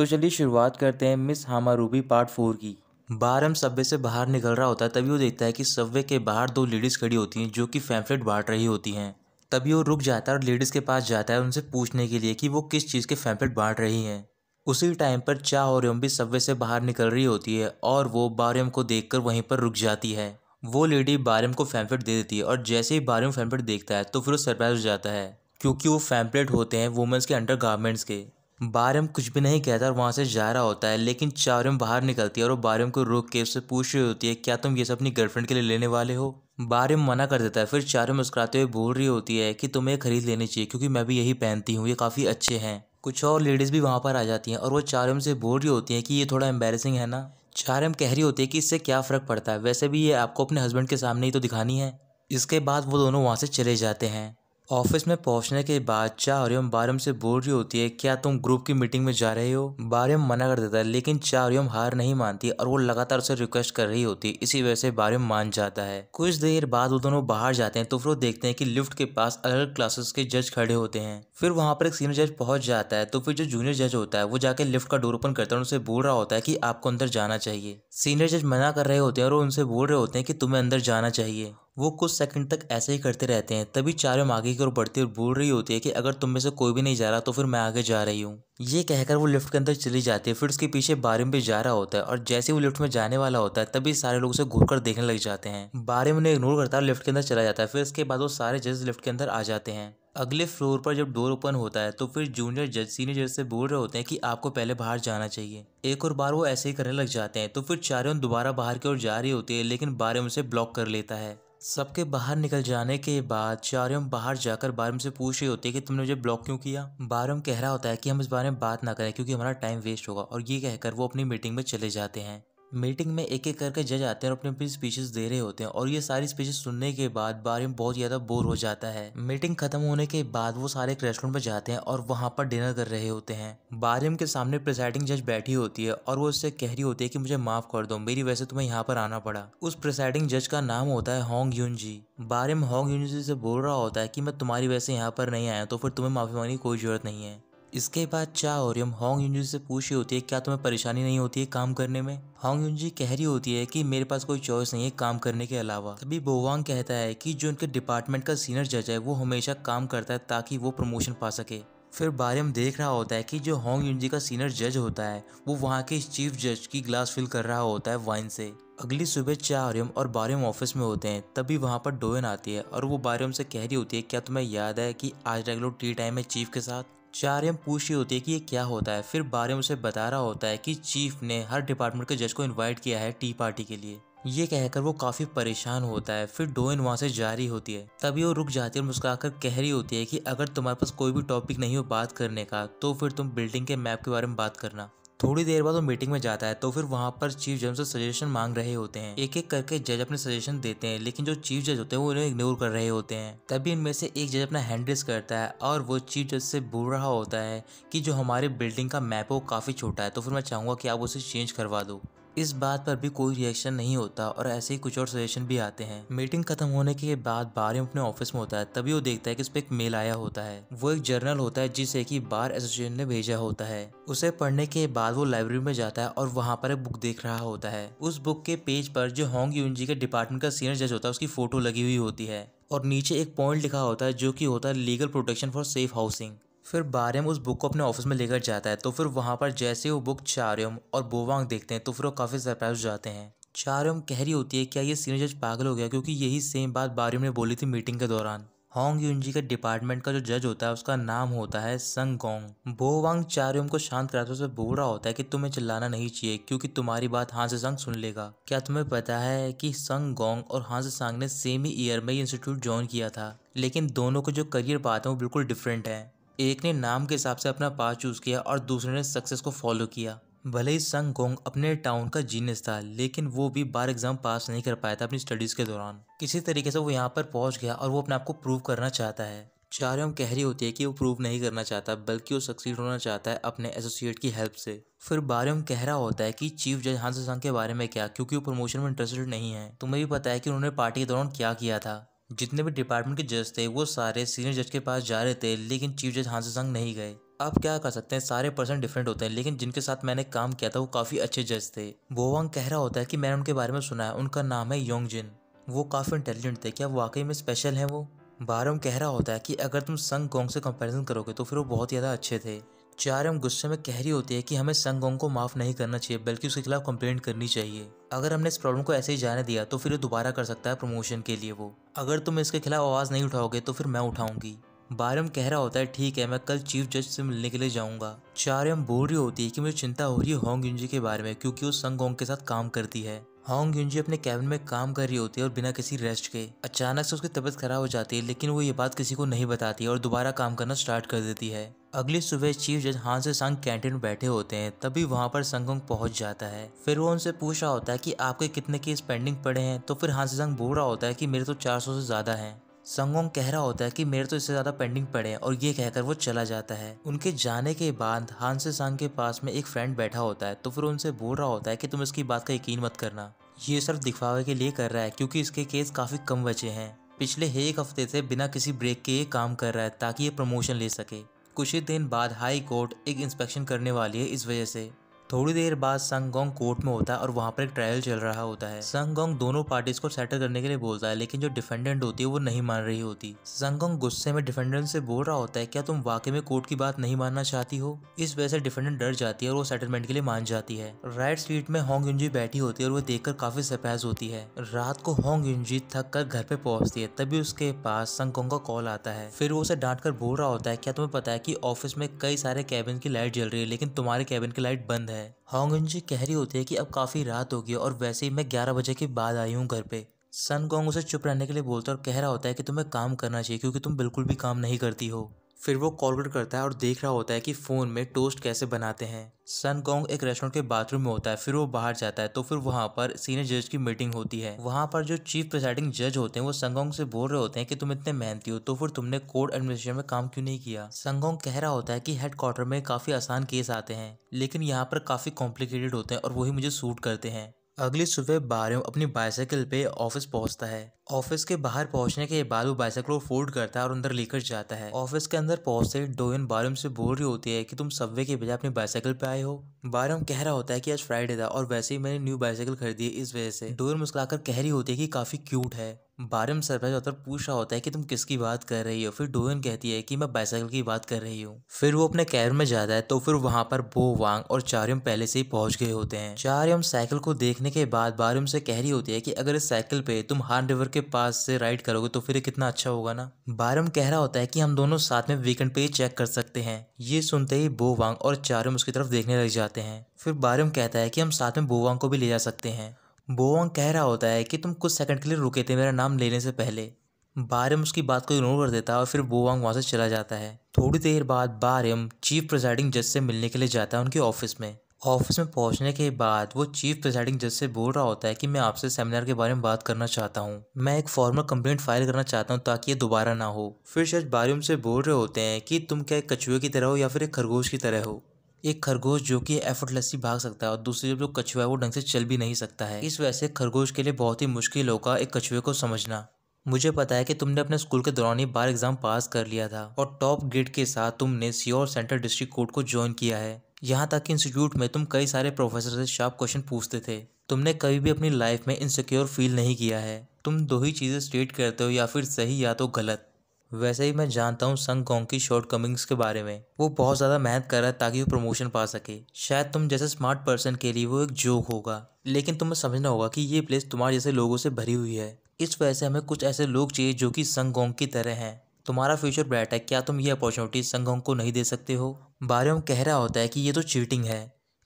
तो चलिए शुरुआत करते हैं मिस हामारूबी पार्ट 4 की। बारम सबवे से बाहर निकल रहा होता है, तभी वो देखता है कि सबवे के बाहर दो लेडीज़ खड़ी होती हैं जो कि पैम्फलेट बांट रही होती हैं। तभी वो रुक जाता है और लेडीज़ के पास जाता है उनसे पूछने के लिए कि वो किस चीज़ के पैम्फलेट बांट रही हैं। उसी टाइम पर चा और यम भी सबवे से बाहर निकल रही होती है और वो बारम को देखकर वहीं पर रुक जाती है। वो लेडी बारम को पैम्फलेट दे देती है और जैसे ही बारम पैम्फलेट देखता है तो फिर वो सरप्राइज हो जाता है, क्योंकि वो पैम्फलेट होते हैं वुमेंस के अंडर गारमेंट्स के। बारम कुछ भी नहीं कहता और वहाँ से जा रहा होता है, लेकिन चारम बाहर निकलती है और वो बारम को रोक के उससे पूछ रही होती है, क्या तुम ये सब अपनी गर्लफ्रेंड के लिए लेने वाले हो। बारम मना कर देता है। फिर चारम मुस्कुराते हुए बोल रही होती है कि तुम्हें खरीद लेनी चाहिए क्योंकि मैं भी यही पहनती हूँ, ये काफ़ी अच्छे हैं। कुछ और लेडीज़ भी वहाँ पर आ जाती हैं और वो चारम से बोल रही होती हैं कि ये थोड़ा एम्बैरेसिंग है ना। चारम कह रही होती है कि इससे क्या फ़र्क पड़ता है, वैसे भी ये आपको अपने हस्बैंड के सामने ही तो दिखानी है। इसके बाद वो दोनों वहाँ से चले जाते हैं। ऑफिस में पहुंचने के बाद चार्यम बारम से बोल रही होती है, क्या तुम ग्रुप की मीटिंग में जा रहे हो। बारम मना कर देता है, लेकिन चार्यम हार नहीं मानती और वो लगातार उसे रिक्वेस्ट कर रही होती है। इसी वजह से बारम मान जाता है। कुछ देर बाद वो दोनों बाहर जाते हैं तो फिर वो देखते हैं कि लिफ्ट के पास अलग अलग क्लासेस के जज खड़े होते हैं। फिर वहां पर एक सीनियर जज पहुंच जाता है तो फिर जो जूनियर जज होता है वो जाके लिफ्ट का डोर ओपन करता है और उनसे बोल रहा होता है कि आपको अंदर जाना चाहिए। सीनियर जज मना कर रहे होते हैं और वो उनसे बोल रहे होते हैं कि तुम्हें अंदर जाना चाहिए। वो कुछ सेकंड तक ऐसे ही करते रहते हैं। तभी चारों आगे की ओर बढ़ती और बोल रही होती है कि अगर तुम में से कोई भी नहीं जा रहा तो फिर मैं आगे जा रही हूँ। ये कहकर वो लिफ्ट के अंदर चली जाती है। फिर उसके पीछे बारिम भी जा रहा होता है और जैसे वो लिफ्ट में जाने वाला होता है तभी सारे लोग उसे घूर कर देखने लग जाते हैं। बारिम उन्हें इग्नोर करता है, लिफ्ट के अंदर चला जाता है। फिर इसके बाद वो सारे जज लिफ्ट के अंदर आ जाते हैं। अगले फ्लोर पर जब डोर ओपन होता है तो फिर जूनियर जज सीनियर जज से बोल रहे होते हैं कि आपको पहले बाहर जाना चाहिए। एक और बार वो ऐसे ही करने लग जाते हैं तो फिर चारों दोबारा बाहर की ओर जा रही होती है, लेकिन बारिम उसे ब्लॉक कर लेता है। सबके बाहर निकल जाने के बाद चार्यम बाहर जाकर बारम से पूछ रही होती है कि तुमने मुझे ब्लॉक क्यों किया। बारम कह रहा होता है कि हम इस बारे में बात ना करें क्योंकि हमारा टाइम वेस्ट होगा, और ये कहकर वो अपनी मीटिंग में चले जाते हैं। मीटिंग में एक एक करके जज आते हैं और अपनी अपनी स्पीचेस दे रहे होते हैं और ये सारी स्पीचेस सुनने के बाद बारम बहुत ज़्यादा बोर हो जाता है। मीटिंग खत्म होने के बाद वो सारे एक रेस्टोरेंट में जाते हैं और वहाँ पर डिनर कर रहे होते हैं। बारम के सामने प्रिसाइडिंग जज बैठी होती है और वो उससे कह रही होती है कि मुझे माफ़ कर दो, मेरी वजह से तुम्हें यहाँ पर आना पड़ा। उस प्रिसाइडिंग जज का नाम होता है होंग यून जी। बारम होंग यून जी से बोल रहा होता है कि मैं तुम्हारी वजह से यहाँ पर नहीं आया, तो फिर तुम्हें माफ़ी मांगने की कोई ज़रूरत नहीं है। इसके बाद चा और यम होंग यून जी से पूछ रही होती है, क्या तुम्हें परेशानी नहीं होती है काम करने में। होंग यून जी कह रही होती है कि मेरे पास कोई चॉइस नहीं है काम करने के अलावा। तभी बोवांग कहता है कि जो उनके डिपार्टमेंट का सीनियर जज है वो हमेशा काम करता है ताकि वो प्रमोशन पा सके। फिर बारम देख रहा होता है कि जो होंग यून जी का सीनियर जज होता है वो वहाँ के चीफ जज की ग्लास फिल कर रहा होता है वाइन से। अगली सुबह चार्यम और बारम ऑफिस में होते हैं, तभी वहाँ पर डोएन आती है और वो बारम से कह रही होती है, क्या तुम्हें याद है कि आज रेगुलर टी टाइम है चीफ के साथ। चार्यम पूछ रही होती है कि ये क्या होता है। फिर बारम उसे बता रहा होता है कि चीफ ने हर डिपार्टमेंट के जज को इनवाइट किया है टी पार्टी के लिए। ये कहकर वो काफी परेशान होता है। फिर डोइन वहां से जा रही होती है, तभी वो रुक जाती है और मुस्कुराकर कह रही होती है कि अगर तुम्हारे पास कोई भी टॉपिक नहीं हो बात करने का तो फिर तुम बिल्डिंग के मैप के बारे में बात करना। थोड़ी देर बाद वो मीटिंग में जाता है तो फिर वहाँ पर चीफ जज से सजेशन मांग रहे होते हैं। एक एक करके जज अपने सजेशन देते हैं, लेकिन जो चीफ जज होते हैं वो उन्हें इग्नोर कर रहे होते हैं। तभी इनमें से एक जज अपना हैंड रेस करता है और वो चीफ जज से बोल रहा होता है कि जो हमारे बिल्डिंग का मैप है वो काफ़ी छोटा है, तो फिर मैं चाहूँगा कि आप उसे चेंज करवा दो। इस बात पर भी कोई रिएक्शन नहीं होता और ऐसे ही कुछ और सजेशन भी आते हैं। मीटिंग खत्म होने के बाद बारम अपने ऑफिस में होता है, तभी वो देखता है कि उस पर एक मेल आया होता है। वो एक जर्नल होता है जिसे कि बार एसोसिएशन ने भेजा होता है। उसे पढ़ने के बाद वो लाइब्रेरी में जाता है और वहाँ पर एक बुक देख रहा होता है। उस बुक के पेज पर जो होंग यून जी के डिपार्टमेंट का सीनियर जज होता है उसकी फोटो लगी हुई होती है और नीचे एक पॉइंट लिखा होता है जो कि होता है legal protection for safe housing. फिर बारम उस बुक को अपने ऑफिस में लेकर जाता है तो फिर वहाँ पर जैसे वो बुक चार्यम और बोवांग देखते हैं तो फिर वो काफ़ी सरप्राइज हो जाते हैं। चार्यम कह रही होती है, क्या ये सीनियर जज पागल हो गया, क्योंकि यही सेम बात बारम ने बोली थी मीटिंग के दौरान। होंग यूनजी के डिपार्टमेंट का जो जज होता है उसका नाम होता है संग गोंग। बोवांग चार्यम को शांत कराते हुए बोल रहा होता है कि तुम्हें चिल्लाना नहीं चाहिए क्योंकि तुम्हारी बात हां से संग सुन लेगा। क्या तुम्हें पता है कि संग गोंग और हां से संग ने सेम ही ईयर में इंस्टीट्यूट ज्वाइन किया था, लेकिन दोनों के जो करियर पाथ है वो बिल्कुल डिफरेंट है। एक ने नाम के हिसाब से अपना पाथ चूज किया और दूसरे ने सक्सेस को फॉलो किया। भले ही संग गोंग अपने टाउन का जीनियस था, लेकिन वो भी बार एग्जाम पास नहीं कर पाया था अपनी स्टडीज के दौरान। किसी तरीके से वो यहाँ पर पहुंच गया और वो अपने आप को प्रूव करना चाहता है। चार्यम कह रही होती है कि वो प्रूव नहीं करना चाहता बल्कि वो सक्सीड होना चाहता है अपने एसोसिएट की हेल्प से। फिर बारम कह रहा होता है कि चीफ जज हां से संग के बारे में क्या, क्योंकि वो प्रमोशन में इंटरेस्टेड नहीं है। तुम्हें भी पता है कि उन्होंने पार्टी के दौरान क्या किया था। जितने भी डिपार्टमेंट के जज थे वो सारे सीनियर जज के पास जा रहे थे, लेकिन चीफ जज हां से संग नहीं गए। आप क्या कर सकते हैं, सारे पर्सन डिफरेंट होते हैं, लेकिन जिनके साथ मैंने काम किया था वो काफ़ी अच्छे जज थे। बोवांग कह रहा होता है कि मैंने उनके बारे में सुना है, उनका नाम है योंगजिन, वो काफ़ी इंटेलिजेंट थे, क्या वाकई में स्पेशल हैं वो? बारम कह रहा होता है कि अगर तुम संग गोंग से कंपैरिजन करोगे तो फिर वो बहुत ज़्यादा अच्छे थे। चारम गुस्से में कह रही होती है कि हमें संग गोंग को माफ़ नहीं करना चाहिए बल्कि उसके खिलाफ कंप्लेंट करनी चाहिए। अगर हमने इस प्रॉब्लम को ऐसे ही जाने दिया तो फिर वो दोबारा कर सकता है प्रमोशन के लिए वो। अगर तुम इसके खिलाफ आवाज़ नहीं उठाओगे तो फिर मैं उठाऊंगी। बारम कह रहा होता है ठीक है, मैं कल चीफ जज से मिलने के लिए जाऊंगा। चारम बोल रही होती है कि मुझे चिंता हो रही है होंग युंजी के बारे में, क्योंकि वो संग गोंग के साथ काम करती है। होंग युंजी अपने कैबिन में काम कर रही होती है और बिना किसी रेस्ट के अचानक से उसकी तबीयत खराब हो जाती है, लेकिन वो ये बात किसी को नहीं बताती और दोबारा काम करना स्टार्ट कर देती है। अगली सुबह चीफ जज हान से सांग कैंटीन में बैठे होते हैं, तभी वहां पर संगोंग पहुंच जाता है। फिर वो उनसे पूछ रहा होता है कि आपके कितने केस पेंडिंग पड़े हैं, तो फिर हान से सांग बोल रहा होता है कि मेरे तो 400 से ज्यादा हैं। संगोंग कह रहा होता है कि मेरे तो इससे ज्यादा पेंडिंग पड़े हैं और ये कहकर वो चला जाता है। उनके जाने के बाद हान से सांग के पास में एक फ्रेंड बैठा होता है, तो फिर उनसे बोल रहा होता है कि तुम इसकी बात का यकीन मत करना, ये सिर्फ दिखावे के लिए कर रहा है क्योंकि इसके केस काफी कम बचे हैं। पिछले 1 हफ्ते से बिना किसी ब्रेक के ये काम कर रहा है ताकि ये प्रमोशन ले सके। कुछ ही दिन बाद हाई कोर्ट एक इंस्पेक्शन करने वाली है, इस वजह से थोड़ी देर बाद संगोंग कोर्ट में होता है और वहाँ पर एक ट्रायल चल रहा होता है। संगोंग दोनों पार्टीज को सेटल करने के लिए बोलता है, लेकिन जो डिफेंडेंट होती है वो नहीं मान रही होती। संगोंग गुस्से में डिफेंडेंट से बोल रहा होता है क्या तुम वाकई में कोर्ट की बात नहीं मानना चाहती हो? इस वजह से डिफेंडेंट डर जाती है और वो सेटलमेंट के लिए मान जाती है। राइट सीट में होंग युंजी बैठी होती है और वो देखकर काफी सरप्राइज होती है। रात को होंग युंजी थक कर घर पे पहुंचती है, तभी उसके पास संगोंग का कॉल आता है। फिर वो उसे डांट कर बोल रहा होता है क्या तुम्हें पता है कि ऑफिस में कई सारे कैबिन की लाइट जल रही है, लेकिन तुम्हारे कैबिन की लाइट बंद है। होंग युंजी कह रही होती है कि अब काफी रात हो गई और वैसे ही मैं 11 बजे के बाद आई हूँ घर पे। संगोंग उसे चुप रहने के लिए बोलता है और कह रहा होता है कि तुम्हें काम करना चाहिए क्योंकि तुम बिल्कुल भी काम नहीं करती हो। फिर वो कॉल करता है और देख रहा होता है कि फोन में टोस्ट कैसे बनाते हैं। संगोंग एक रेस्टोरेंट के बाथरूम में होता है, फिर वो बाहर जाता है, तो फिर वहाँ पर सीनियर जज की मीटिंग होती है। वहाँ पर जो चीफ प्रिसाइडिंग जज होते हैं वो संगोंग से बोल रहे होते हैं कि तुम इतने मेहनती हो तो फिर तुमने कोर्ट एडमिनिस्ट्रेशन में काम क्यों नहीं किया। संगोंग कह रहा होता है कि हेडक्वार्टर में काफी आसान केस आते हैं, लेकिन यहाँ पर काफी कॉम्प्लिकेटेड होते हैं और वही मुझे सूट करते हैं। अगली सुबह बारम अपनी बाइसाइकिल पे ऑफिस पहुंचता है। ऑफिस के बाहर पहुंचने के बाद वो बाइसाइकिल को फोल्ड करता है और अंदर लेकर जाता है। ऑफिस के अंदर पहुंचते ही डोयन बारम से बोल रही होती है कि तुम सबवे के बजाय अपनी बाइसाइकिल पे आए हो। बारम कह रहा होता है कि आज फ्राइडे था और वैसे ही मैंने न्यू बाइसाइकिल खरीदी है, इस वजह से। डोयन मुस्कुराकर कह रही होती है कि काफी क्यूट है। बारम सरप्राइज होकर पूछ रहा होता है कि तुम किसकी बात कर रही हो। फिर डोयन कहती है कि मैं बाइसाइकिल की बात कर रही हूँ। फिर वो अपने कैबिन में जाता है, तो फिर वहां पर बो वांग और चार्यम पहले से ही पहुंच गए होते हैं। चार्यम साइकिल को देखने के बाद बारम से कह रही होती है कि अगर इस साइकिल पे तुम हान रिवर के पास से राइड करोगे तो फिर ये कितना अच्छा होगा ना। बारम कह रहा होता है कि हम दोनों साथ में वीकेंड पे चेक कर सकते हैं। ये सुनते ही बो वांग और चार्यम उसकी तरफ देखने लग जाते हैं। फिर बारम कहता है कि हम साथ में बो वांग को भी ले जा सकते हैं। बोवांग कह रहा होता है कि तुम कुछ सेकंड के लिए रुके थे मेरा नाम लेने से पहले। बारम उसकी बात को इग्नोर कर देता है और फिर बोवांग वहां से चला जाता है। थोड़ी देर बाद बारम चीफ प्रिसाइडिंग जज से मिलने के लिए जाता है उनके ऑफिस में। ऑफिस में पहुंचने के बाद वो चीफ प्रिसाइडिंग जज से बोल रहा होता है कि मैं आपसे सेमिनार के बारे में बात करना चाहता हूँ। मैं एक फॉर्मल कंप्लेंट फाइल करना चाहता हूँ ताकि ये दोबारा ना हो। फिर जज बारम से बोल रहे होते हैं कि तुम क्या एक कछुए की तरह हो या फिर एक खरगोश की तरह हो। एक खरगोश जो कि एफर्टलेसली भाग सकता है और दूसरी जो कछुआ है वो ढंग से चल भी नहीं सकता है। इस वजह से खरगोश के लिए बहुत ही मुश्किल होगा एक कछुए को समझना। मुझे पता है कि तुमने अपने स्कूल के दौरान ही बार एग्जाम पास कर लिया था और टॉप ग्रेड के साथ तुमने सियोर सेंट्रल डिस्ट्रिक्ट कोर्ट को ज्वाइन किया है। यहाँ तक कि इंस्टीट्यूट में तुम कई सारे प्रोफेसर से शार्प क्वेश्चन पूछते थे। तुमने कभी भी अपनी लाइफ में इनसिक्योर फील नहीं किया है। तुम दो ही चीज़ें स्टेट करते हो, या फिर सही या तो गलत। वैसे ही मैं जानता हूँ संग गोंग की शॉर्ट कमिंग्स के बारे में। वो बहुत ज़्यादा मेहनत कर रहा है ताकि वो प्रमोशन पा सके। शायद तुम जैसे स्मार्ट पर्सन के लिए वो एक जोक होगा, लेकिन तुम्हें समझना होगा कि ये प्लेस तुम्हारे जैसे लोगों से भरी हुई है। इस वजह से हमें कुछ ऐसे लोग चाहिए जो कि संग गोंग की तरह हैं। तुम्हारा फ्यूचर ब्राइट है, क्या तुम ये अपॉर्चुनिटी संग गोंग को नहीं दे सकते हो? बारम कह रहा होता है कि ये तो चीटिंग है।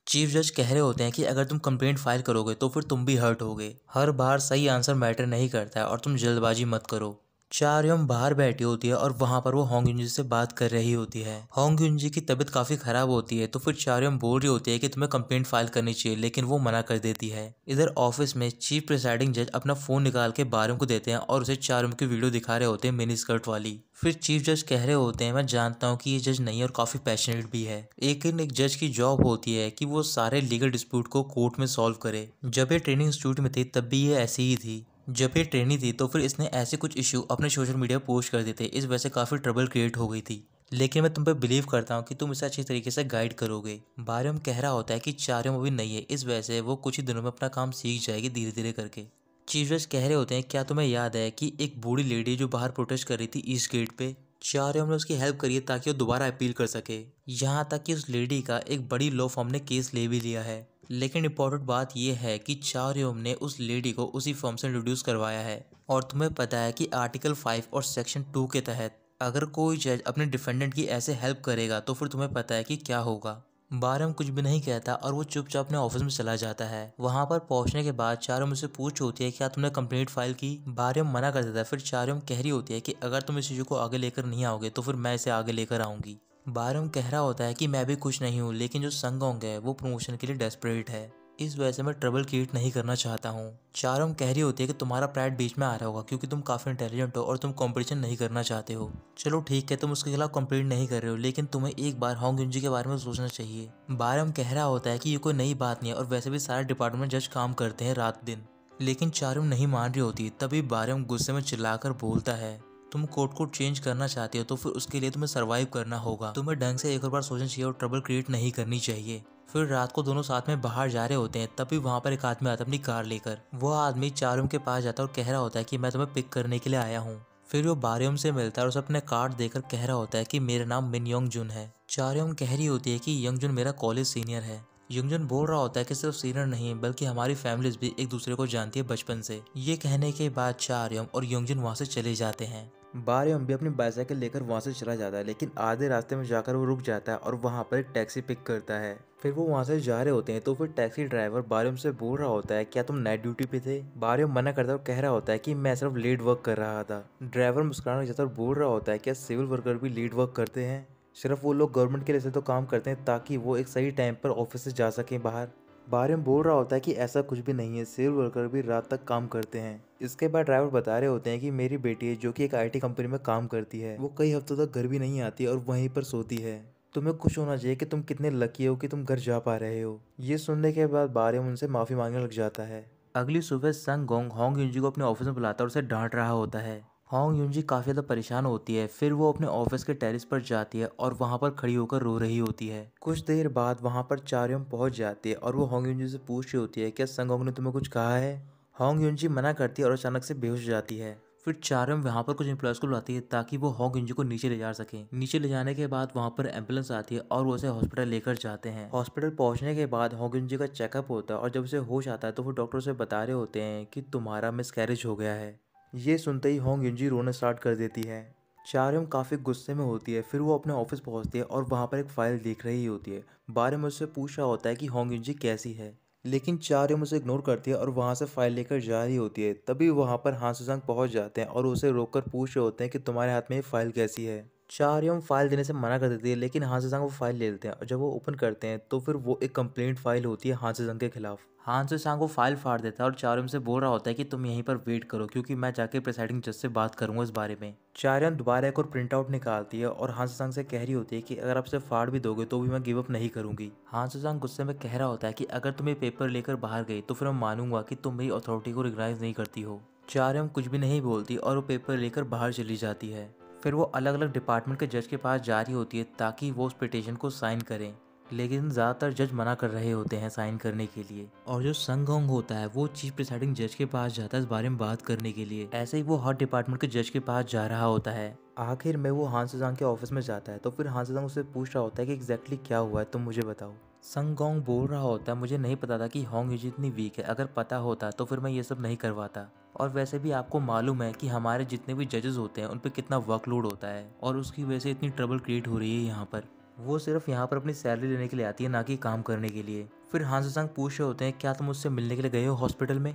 चीफ जज कह रहे होते हैं कि अगर तुम कंप्लेंट फाइल करोगे तो फिर तुम भी हर्ट होगे। हर बार सही आंसर मैटर नहीं करता है और तुम जल्दबाजी मत करो। चार्यम बाहर बैठी होती है और वहां पर वो होंग युंजी से बात कर रही होती है। होंग युंजी की तबीयत काफी खराब होती है, तो फिर चार्यम बोल रही होती है कि तुम्हें कंप्लेंट फाइल करनी चाहिए, लेकिन वो मना कर देती है। इधर ऑफिस में चीफ प्रिसाइडिंग जज अपना फोन निकाल के बारम को देते हैं और उसे चार्यम की वीडियो दिखा रहे होते हैं मिनी स्कर्ट वाली। फिर चीफ जज कह रहे होते हैं मैं जानता हूँ कि ये जज नहीं है और काफी पैशनेट भी है, लेकिन एक जज की जॉब होती है कि वो सारे लीगल डिस्प्यूट को कोर्ट में सॉल्व करे। जब ये ट्रेनिंग इंस्टीट्यूट में थी तब भी ये ऐसी ही थी। जब ये ट्रेनी थी तो फिर इसने ऐसे कुछ इशू अपने सोशल मीडिया पोस्ट कर देते, इस वजह से काफ़ी ट्रबल क्रिएट हो गई थी। लेकिन मैं तुम पे बिलीव करता हूँ कि तुम इसे अच्छी तरीके से गाइड करोगे। बारम कह रहा होता है कि चार्योम अभी नहीं है, इस वजह से वो कुछ ही दिनों में अपना काम सीख जाएगी धीरे धीरे करके। चीफ जज कह रहे होते हैं, क्या तुम्हें याद है कि एक बूढ़ी लेडी जो बाहर प्रोटेस्ट कर रही थी ईस्ट गेट पे, चार्योम ने उसकी हेल्प करी है ताकि वो दोबारा अपील कर सके। यहाँ तक कि उस लेडी का एक बड़ी लॉ फर्म ने केस ले भी लिया है। लेकिन इंपॉर्टेंट बात यह है कि चार्योम ने उस लेडी को उसी फर्म से इंट्रोड्यूस करवाया है। और तुम्हें पता है कि आर्टिकल 5 और सेक्शन 2 के तहत अगर कोई जज अपने डिफेंडेंट की ऐसे हेल्प करेगा तो फिर तुम्हें पता है कि क्या होगा। बारम कुछ भी नहीं कहता और वो चुपचाप अपने ऑफिस में चला जाता है। वहां पर पहुंचने के बाद चार्योम उससे पूछ होती है, क्या तुमने कंप्लेंट फाइल की। बारम मना कर देता है। फिर चार्योम कह रही होती है कि अगर तुम इस इशू को आगे लेकर नहीं आओगे तो फिर मैं इसे आगे लेकर आऊंगी। बारम कह रहा होता है कि मैं भी खुश नहीं हूँ, लेकिन जो संगोंग है वो प्रमोशन के लिए डेस्परेट है, इस वजह से मैं ट्रबल क्रिएट नहीं करना चाहता हूँ। चारों कह रही होती है कि तुम्हारा प्राइड बीच में आ रहा होगा क्योंकि तुम काफी इंटेलिजेंट हो और तुम कंपटीशन नहीं करना चाहते हो। चलो ठीक है, तुम उसके खिलाफ कंप्लेंट नहीं कर रहे हो, लेकिन तुम्हें एक बार होंग युंजी के बारे में सोचना चाहिए। बारम कह रहा होता है कि ये कोई नई बात नहीं है और वैसे भी सारे डिपार्टमेंट जज काम करते हैं रात दिन। लेकिन चारुम नहीं मान रही होती। तभी बारम गुस्से में चिल्लाकर बोलता है, तुम कोड चेंज करना चाहते हो तो फिर उसके लिए तुम्हें सरवाइव करना होगा। तुम्हें ढंग से एक और बार सोचना चाहिए और ट्रबल क्रिएट नहीं करनी चाहिए। फिर रात को दोनों साथ में बाहर जा रहे होते हैं। तभी वहां पर एक आदमी आता है अपनी कार लेकर। वो आदमी चारुम के पास जाता है और कह रहा होता है कि मैं तुम्हें पिक करने के लिए आया हूँ। फिर वो बारयोम से मिलता है और उसे अपने कार्ड देकर कह रहा होता है कि मेरा नाम मिन योंग जुन है। चारुम कह रही होती है कि यंग जुन मेरा कॉलेज सीनियर है। युंगजुन बोल रहा होता है कि सिर्फ सीनियर नहीं बल्कि हमारी फैमिलीज भी एक दूसरे को जानती है बचपन से। ये कहने के बाद चार्योम और युंगजुन वहां से चले जाते हैं। बारयोम भी अपनी बाइसाइकिल लेकर वहां से चला जाता है, लेकिन आधे रास्ते में जाकर वो रुक जाता है और वहां पर एक टैक्सी पिक करता है। फिर वो वहां से जा रहे होते हैं तो फिर टैक्सी ड्राइवर बारयोम से बोल रहा होता है, क्या तुम नाइट ड्यूटी पे थे। बारयोम मना करता है और कह रहा होता है कि मैं सिर्फ लेट वर्क कर रहा था। ड्राइवर मुस्कुराना जैसा बोल रहा होता है, क्या सिविल वर्कर भी लेट वर्क करते हैं। सिर्फ वो लोग गवर्नमेंट के लिए तो काम करते हैं ताकि वो एक सही टाइम पर ऑफिस से जा सकें बाहर। बारयोम बोल रहा होता है कि ऐसा कुछ भी नहीं है, सिविल वर्कर भी रात तक काम करते हैं। इसके बाद ड्राइवर बता रहे होते हैं कि मेरी बेटी है जो कि एक आईटी कंपनी में काम करती है, वो कई हफ्तों तक घर भी नहीं आती और वहीं पर सोती है। तुम्हें खुश होना चाहिए कि तुम कितने लकी हो कि तुम घर जा पा रहे हो। ये सुनने के बाद बारयोम उनसे माफी मांगने लग जाता है। अगली सुबह संग गोंग होंग युंजी को अपने ऑफिस में बुलाता और उसे डांट रहा होता है। होंग युंजी काफ़ी ज़्यादा परेशान होती है। फिर वो अपने ऑफिस के टेरिस पर जाती है और वहाँ पर खड़ी होकर रो रही होती है। कुछ देर बाद वहाँ पर चार्योम पहुँच जाती है और वो होंग युंजी से पूछ रही होती है, क्या संगोंग ने तुम्हें कुछ कहा है। होंग युंजी मना करती है और अचानक से बेहोश हो जाती है। फिर चार्योम वहाँ पर कुछ एम्प्लॉयज़ को बुलाती है ताकि वो होंग युंजी को नीचे ले जा सके। नीचे ले जाने के बाद वहाँ पर एम्बुलेंस आती है और वो उसे हॉस्पिटल लेकर जाते हैं। हॉस्पिटल पहुँचने के बाद होंग युंजी का चेकअप होता है और जब उसे होश आता है तो वो डॉक्टर उसे बता रहे होते हैं कि तुम्हारा मिसकैरेज हो गया है। ये सुनते ही होंग युंजी रोना स्टार्ट कर देती है। चार्योम काफ़ी गुस्से में होती है। फिर वो अपने ऑफिस पहुंचती है और वहाँ पर एक फाइल देख रही होती है। बारयोम उससे पूछ रहा होता है कि होंग युंजी कैसी है, लेकिन चार्योम उसे इग्नोर करती है और वहाँ से फाइल लेकर जा रही होती है। तभी वहाँ पर हान सुजांग पहुँच जाते हैं और उसे रोककर पूछ रहे होते हैं कि तुम्हारे हाथ में ये फाइल कैसी है। चार्योम फाइल देने से मना कर देती है, लेकिन हान सुजांग वो फाइल ले लेते हैं और जब वो ओपन करते हैं तो फिर वो एक कंप्लेंट फाइल होती है हान सुजांग के खिलाफ। हान सुजांग वो फाइल फाड़ देता है और चार्योम से बोल रहा होता है कि तुम यहीं पर वेट करो क्योंकि मैं जाके प्रिसाइडिंग जज से बात करूंगा इस बारे में। चार्योम दोबारा एक और प्रिंट आउट निकालती है और हान सुजांग से कह रही होती है कि अगर आप इसे फाड़ भी दोगे तो भी मैं गिव अप नहीं करूंगी। हान सुजांग गुस्से में कह रहा होता है कि अगर तुम ये पेपर लेकर बाहर गई तो फिर मैं मानूंगा कि तुम मेरी अथॉरिटी को रिकॉग्नाइज नहीं करती हो। चार्योम कुछ भी नहीं बोलती और वो पेपर लेकर बाहर चली जाती है। फिर वो अलग अलग डिपार्टमेंट के जज के पास जा रही होती है ताकि वो उस पिटीशन को साइन करें, लेकिन ज़्यादातर जज मना कर रहे होते हैं साइन करने के लिए। और जो संगोंग होता है वो चीफ प्रिसाइडिंग जज के पास जाता है इस बारे में बात करने के लिए। ऐसे ही वो हर डिपार्टमेंट के जज के पास जा रहा होता है। आखिर में वो हान सुजांग के ऑफिस में जाता है तो फिर हान सुजांग उससे पूछ रहा होता है कि एग्जैक्टली क्या हुआ है, तुम मुझे बताओ। संगोंग बोल रहा होता है, मुझे नहीं पता था कि होंग युंजी इतनी वीक है, अगर पता होता तो फिर मैं ये सब नहीं करवाता। और वैसे भी आपको मालूम है कि हमारे जितने भी जजेस होते हैं उन पर कितना वर्कलोड होता है और उसकी वजह से इतनी ट्रबल क्रिएट हो रही है यहाँ पर। वो सिर्फ यहाँ पर अपनी सैलरी लेने के लिए आती है, ना कि काम करने के लिए। फिर हान सुजांग पूछ रहे होते हैं, क्या तुम उससे मिलने के लिए गए हो हॉस्पिटल में।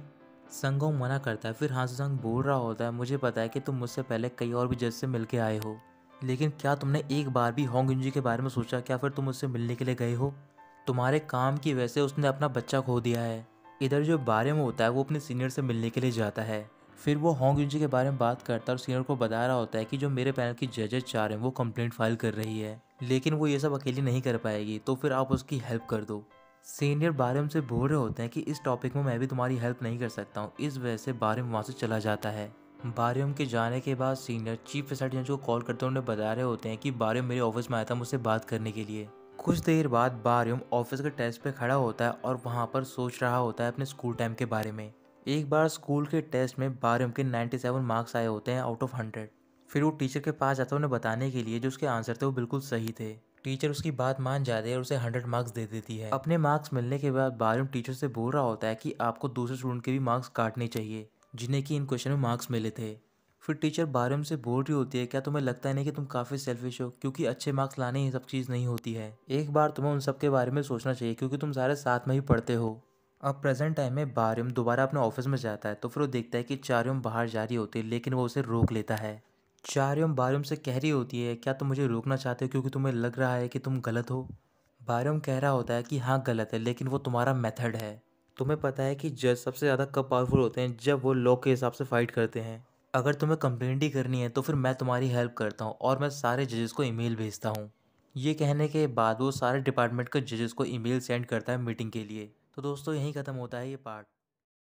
संगोंग मना करता है। फिर हान सुजांग बोल रहा होता है, मुझे पता है कि तुम मुझसे पहले कई और भी जज से मिल के आए हो, लेकिन क्या तुमने एक बार भी होंग युंजी के बारे में सोचा, क्या फिर तुम उससे मिलने के लिए गए हो। तुम्हारे काम की वजह से उसने अपना बच्चा खो दिया है। इधर जो बारे में होता है वो अपने सीनियर से मिलने के लिए जाता है। फिर वो होंग युंजी के बारे में बात करता है और सीनियर को बता रहा होता है कि जो मेरे पैनल की जजेस चार हैं वो कंप्लेंट फाइल कर रही है, लेकिन वो ये सब अकेली नहीं कर पाएगी, तो फिर आप उसकी हेल्प कर दो। सीनियर बारम से बोल रहे होते हैं कि इस टॉपिक में मैं भी तुम्हारी हेल्प नहीं कर सकता हूँ, इस वजह से बारम वहाँ से चला जाता है। बारियम के जाने के बाद सीनियर चीफ फैसिलिटी जज को कॉल करते हुए उन्हें बता रहे होते हैं कि बारियम मेरे ऑफिस में आया था मुझसे बात करने के लिए। कुछ देर बाद बारियम ऑफिस के टेस्ट पे खड़ा होता है और वहाँ पर सोच रहा होता है अपने स्कूल टाइम के बारे में। एक बार स्कूल के टेस्ट में बारियम के 97 मार्क्स आए होते हैं आउट ऑफ 100। फिर वो टीचर के पास जाता है उन्हें बताने के लिए जो उसके आंसर थे वो बिल्कुल सही थे। टीचर उसकी बात मान जाती है और उसे 100 मार्क्स दे देती है। अपने मार्क्स मिलने के बाद बारियम टीचर से बोल रहा होता है कि आपको दूसरे स्टूडेंट के भी मार्क्स काटने चाहिए जिन्हें कि इन क्वेश्चन में मार्क्स मिले थे। फिर टीचर बारियम से बोल रही होती है, क्या तुम्हें लगता है नहीं कि तुम काफ़ी सेल्फिश हो, क्योंकि अच्छे मार्क्स लाने ही सब चीज़ नहीं होती है। एक बार तुम्हें उन सब के बारे में सोचना चाहिए क्योंकि तुम सारे साथ में ही पढ़ते हो। अब प्रेजेंट टाइम में बारियम दोबारा अपने ऑफिस में जाता है तो फिर वो देखता है कि चारियम बाहर जा रही होती है लेकिन वो उसे रोक लेता है। चारियम बारियम से कह रही होती है, क्या तुम मुझे रोकना चाहते हो क्योंकि तुम्हें लग रहा है कि तुम गलत हो। बारियम कह रहा होता है कि हाँ गलत है, लेकिन वो तुम्हारा मेथड है। तुम्हें पता है कि जज सबसे ज़्यादा कब पावरफुल होते हैं, जब वो लॉ के हिसाब से फाइट करते हैं। अगर तुम्हें कंप्लेंट ही करनी है तो फिर मैं तुम्हारी हेल्प करता हूँ और मैं सारे जजेस को ईमेल भेजता हूँ। ये कहने के बाद वो सारे डिपार्टमेंट के जजेस को ईमेल सेंड करता है मीटिंग के लिए। तो दोस्तों यहीं ख़त्म होता है ये पार्ट।